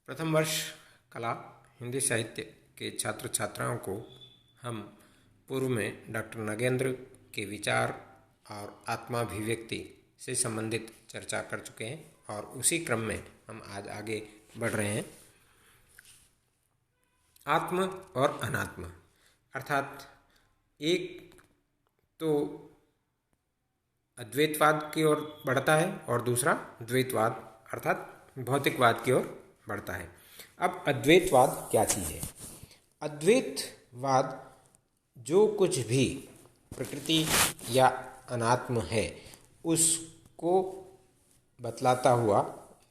प्रथम वर्ष कला हिंदी साहित्य के छात्र छात्राओं को हम पूर्व में डॉक्टर नगेंद्र के विचार और आत्माभिव्यक्ति से संबंधित चर्चा कर चुके हैं और उसी क्रम में हम आज आगे बढ़ रहे हैं। आत्म और अनात्म अर्थात एक तो अद्वैतवाद की ओर बढ़ता है और दूसरा द्वैतवाद अर्थात भौतिकवाद की ओर बढ़ता है। अब अद्वैतवाद क्या चीज़ है? अद्वैतवाद जो कुछ भी प्रकृति या अनात्म है उसको बतलाता हुआ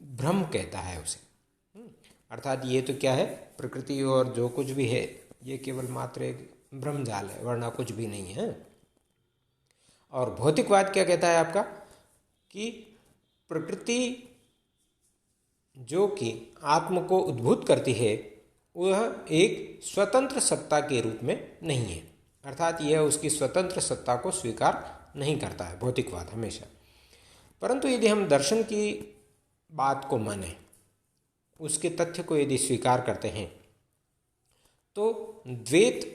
ब्रह्म कहता है उसे। अर्थात ये तो क्या है, प्रकृति और जो कुछ भी है ये केवल मात्र एक ब्रह्मजाल है, वरना कुछ भी नहीं है। और भौतिकवाद क्या कहता है आपका कि प्रकृति जो कि आत्म को उद्भूत करती है वह एक स्वतंत्र सत्ता के रूप में नहीं है, अर्थात यह उसकी स्वतंत्र सत्ता को स्वीकार नहीं करता है भौतिकवाद हमेशा। परंतु यदि हम दर्शन की बात को माने, उसके तथ्य को यदि स्वीकार करते हैं तो द्वैत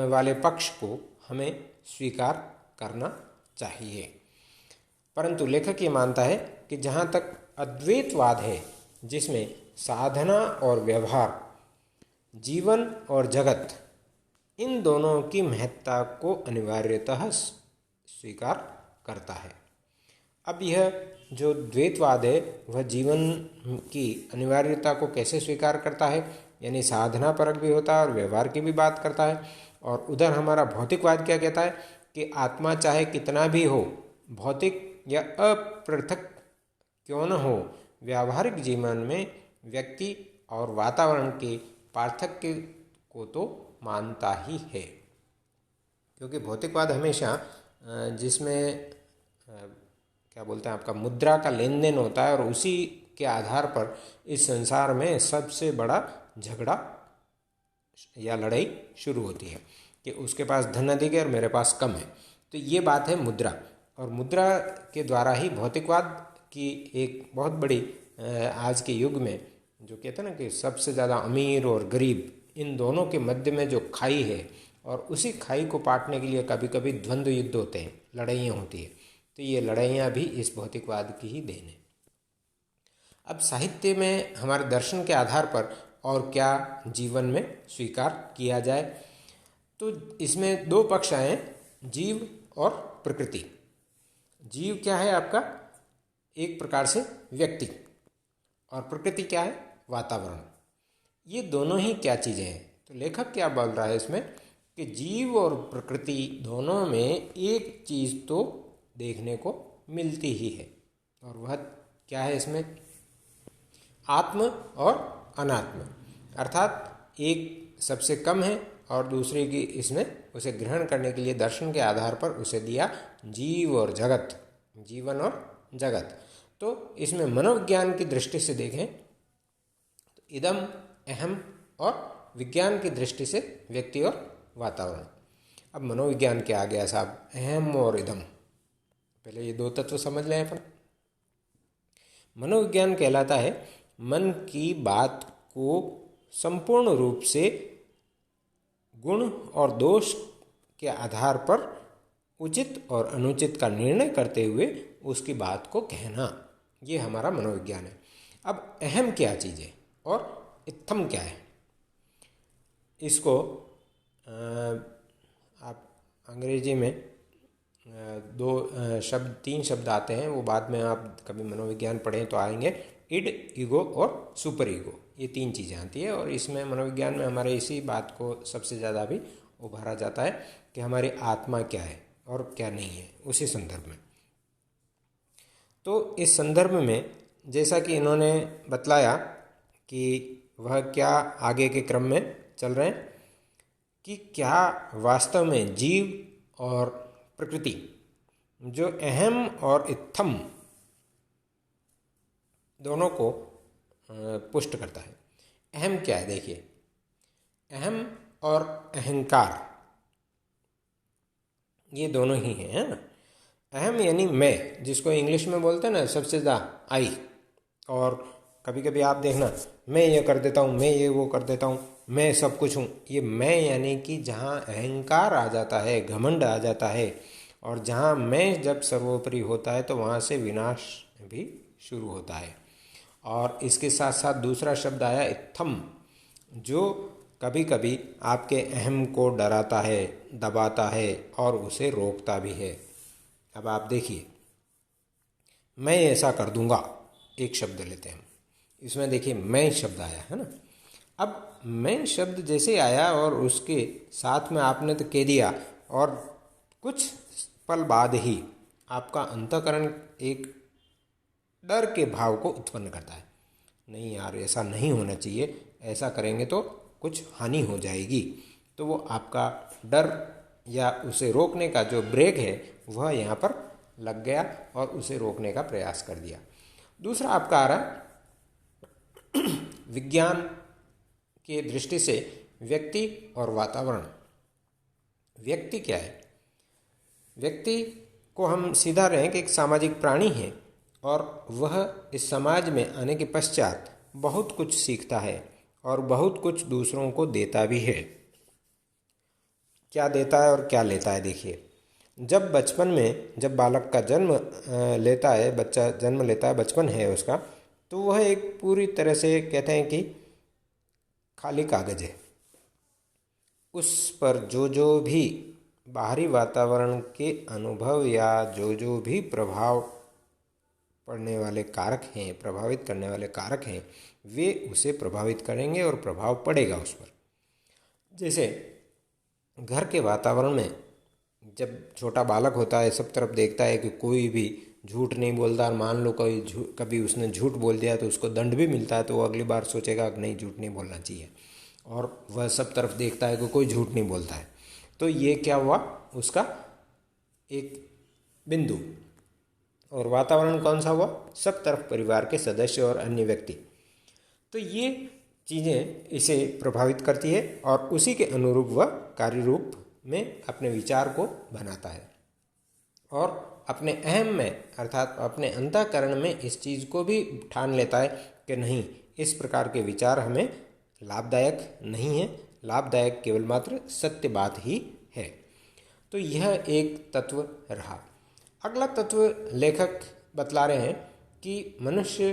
वाले पक्ष को हमें स्वीकार करना चाहिए। परंतु लेखक ये मानता है कि जहाँ तक अद्वैतवाद है जिसमें साधना और व्यवहार, जीवन और जगत, इन दोनों की महत्ता को अनिवार्यतः स्वीकार करता है। अब यह जो द्वैतवाद है वह जीवन की अनिवार्यता को कैसे स्वीकार करता है, यानी साधना परक भी होता है और व्यवहार की भी बात करता है। और उधर हमारा भौतिकवाद क्या कहता है कि आत्मा चाहे कितना भी हो, भौतिक या अपृथक क्यों न हो, व्यावहारिक जीवन में व्यक्ति और वातावरण के पार्थक्य को तो मानता ही है। क्योंकि भौतिकवाद हमेशा जिसमें क्या बोलते हैं आपका मुद्रा का लेन देन होता है और उसी के आधार पर इस संसार में सबसे बड़ा झगड़ा या लड़ाई शुरू होती है कि उसके पास धन अधिक है और मेरे पास कम है। तो ये बात है मुद्रा, और मुद्रा के द्वारा ही भौतिकवाद की एक बहुत बड़ी आज के युग में जो कहते हैं ना कि सबसे ज़्यादा अमीर और गरीब, इन दोनों के मध्य में जो खाई है और उसी खाई को पाटने के लिए कभी कभी द्वंद्व युद्ध होते हैं, लड़ाइयाँ होती है। तो ये लड़ाइयाँ भी इस भौतिकवाद की ही देन है। अब साहित्य में हमारे दर्शन के आधार पर और क्या जीवन में स्वीकार किया जाए, तो इसमें दो पक्ष आए, जीव और प्रकृति। जीव क्या है आपका, एक प्रकार से व्यक्ति, और प्रकृति क्या है, वातावरण। ये दोनों ही क्या चीज़ें हैं? तो लेखक क्या बोल रहा है इसमें कि जीव और प्रकृति दोनों में एक चीज़ तो देखने को मिलती ही है, और वह क्या है इसमें, आत्म और अनात्म। अर्थात एक सबसे कम है और दूसरे की इसमें उसे ग्रहण करने के लिए दर्शन के आधार पर उसे दिया जीव और जगत, जीवन और जगत। तो इसमें मनोविज्ञान की दृष्टि से देखें तो इदम अहम, और विज्ञान की दृष्टि से व्यक्ति और वातावरण। अब मनोविज्ञान क्या आ गया साहब, अहम और इदम। पहले ये दो तत्व समझ लें अपन। मनोविज्ञान कहलाता है मन की बात को संपूर्ण रूप से गुण और दोष के आधार पर उचित और अनुचित का निर्णय करते हुए उसकी बात को कहना, ये हमारा मनोविज्ञान है। अब अहम क्या चीज़ है और इत्थम क्या है, इसको आप अंग्रेजी में तीन शब्द आते हैं, वो बाद में आप कभी मनोविज्ञान पढ़ें तो आएंगे। इड, ईगो और सुपर ईगो, ये तीन चीज़ें आती है। और इसमें मनोविज्ञान में हमारे इसी बात को सबसे ज़्यादा भी उभारा जाता है कि हमारी आत्मा क्या है और क्या नहीं है, उसी संदर्भ में। तो इस संदर्भ में जैसा कि इन्होंने बतलाया कि वह क्या आगे के क्रम में चल रहे हैं कि क्या वास्तव में जीव और प्रकृति जो अहम और इत्थम दोनों को पुष्ट करता है। अहम क्या है, देखिए, अहम और अहंकार ये दोनों ही हैं, है ना। अहम यानी मैं, जिसको इंग्लिश में बोलते हैं ना सबसे ज़्यादा आई, और कभी कभी आप देखना, मैं ये कर देता हूँ, मैं ये वो कर देता हूँ, मैं सब कुछ हूँ। ये मैं यानी कि जहाँ अहंकार आ जाता है, घमंड आ जाता है, और जहाँ मैं जब सर्वोपरि होता है तो वहाँ से विनाश भी शुरू होता है। और इसके साथ साथ दूसरा शब्द आया इत्थम, जो कभी कभी आपके अहम को डराता है, दबाता है और उसे रोकता भी है। अब आप देखिए, मैं ऐसा कर दूंगा, एक शब्द लेते हैं हम, इसमें देखिए मैं शब्द आया है ना। अब मैं शब्द जैसे आया और उसके साथ में आपने तो कह दिया, और कुछ पल बाद ही आपका अंतःकरण एक डर के भाव को उत्पन्न करता है। नहीं यार, ऐसा नहीं होना चाहिए, ऐसा करेंगे तो कुछ हानि हो जाएगी। तो वो आपका डर या उसे रोकने का जो ब्रेक है वह यहाँ पर लग गया और उसे रोकने का प्रयास कर दिया। दूसरा आपका आ रहा विज्ञान के दृष्टि से व्यक्ति और वातावरण। व्यक्ति क्या है? व्यक्ति को हम सीधा रहें कि एक सामाजिक प्राणी है, और वह इस समाज में आने के पश्चात बहुत कुछ सीखता है और बहुत कुछ दूसरों को देता भी है। क्या देता है और क्या लेता है? देखिए, जब बचपन में जब बालक का जन्म लेता है, बच्चा जन्म लेता है, बचपन है उसका, तो वह एक पूरी तरह से कहते हैं कि खाली कागज है। उस पर जो जो भी बाहरी वातावरण के अनुभव या जो जो भी प्रभाव पड़ने वाले कारक हैं, प्रभावित करने वाले कारक हैं, वे उसे प्रभावित करेंगे और प्रभाव पड़ेगा उस पर। जैसे घर के वातावरण में जब छोटा बालक होता है, सब तरफ देखता है कि कोई भी झूठ नहीं बोलता, और मान लो कभी उसने झूठ बोल दिया तो उसको दंड भी मिलता है, तो वो अगली बार सोचेगा कि नहीं, झूठ नहीं बोलना चाहिए, और वह सब तरफ देखता है कि कोई झूठ नहीं बोलता है। तो ये क्या हुआ? उसका एक बिंदु। और वातावरण कौन सा हुआ? सब तरफ परिवार के सदस्य और अन्य व्यक्ति। तो ये चीज़ें इसे प्रभावित करती है और उसी के अनुरूप वह कार्य रूप में अपने विचार को बनाता है, और अपने अहम में अर्थात अपने अंतःकरण में इस चीज़ को भी ठान लेता है कि नहीं, इस प्रकार के विचार हमें लाभदायक नहीं है, लाभदायक केवल मात्र सत्य बात ही है। तो यह एक तत्व रहा। अगला तत्व लेखक बतला रहे हैं कि मनुष्य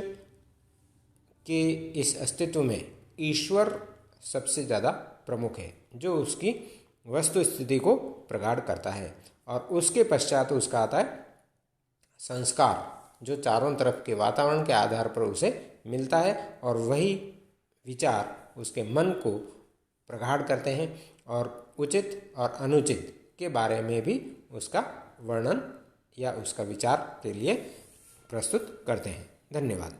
के इस अस्तित्व में ईश्वर सबसे ज़्यादा प्रमुख है, जो उसकी वस्तु स्थिति को प्रगाढ़ करता है, और उसके पश्चात उसका आता है संस्कार, जो चारों तरफ के वातावरण के आधार पर उसे मिलता है, और वही विचार उसके मन को प्रगाढ़ करते हैं और उचित और अनुचित के बारे में भी उसका वर्णन या उसका विचार के लिए प्रस्तुत करते हैं। धन्यवाद।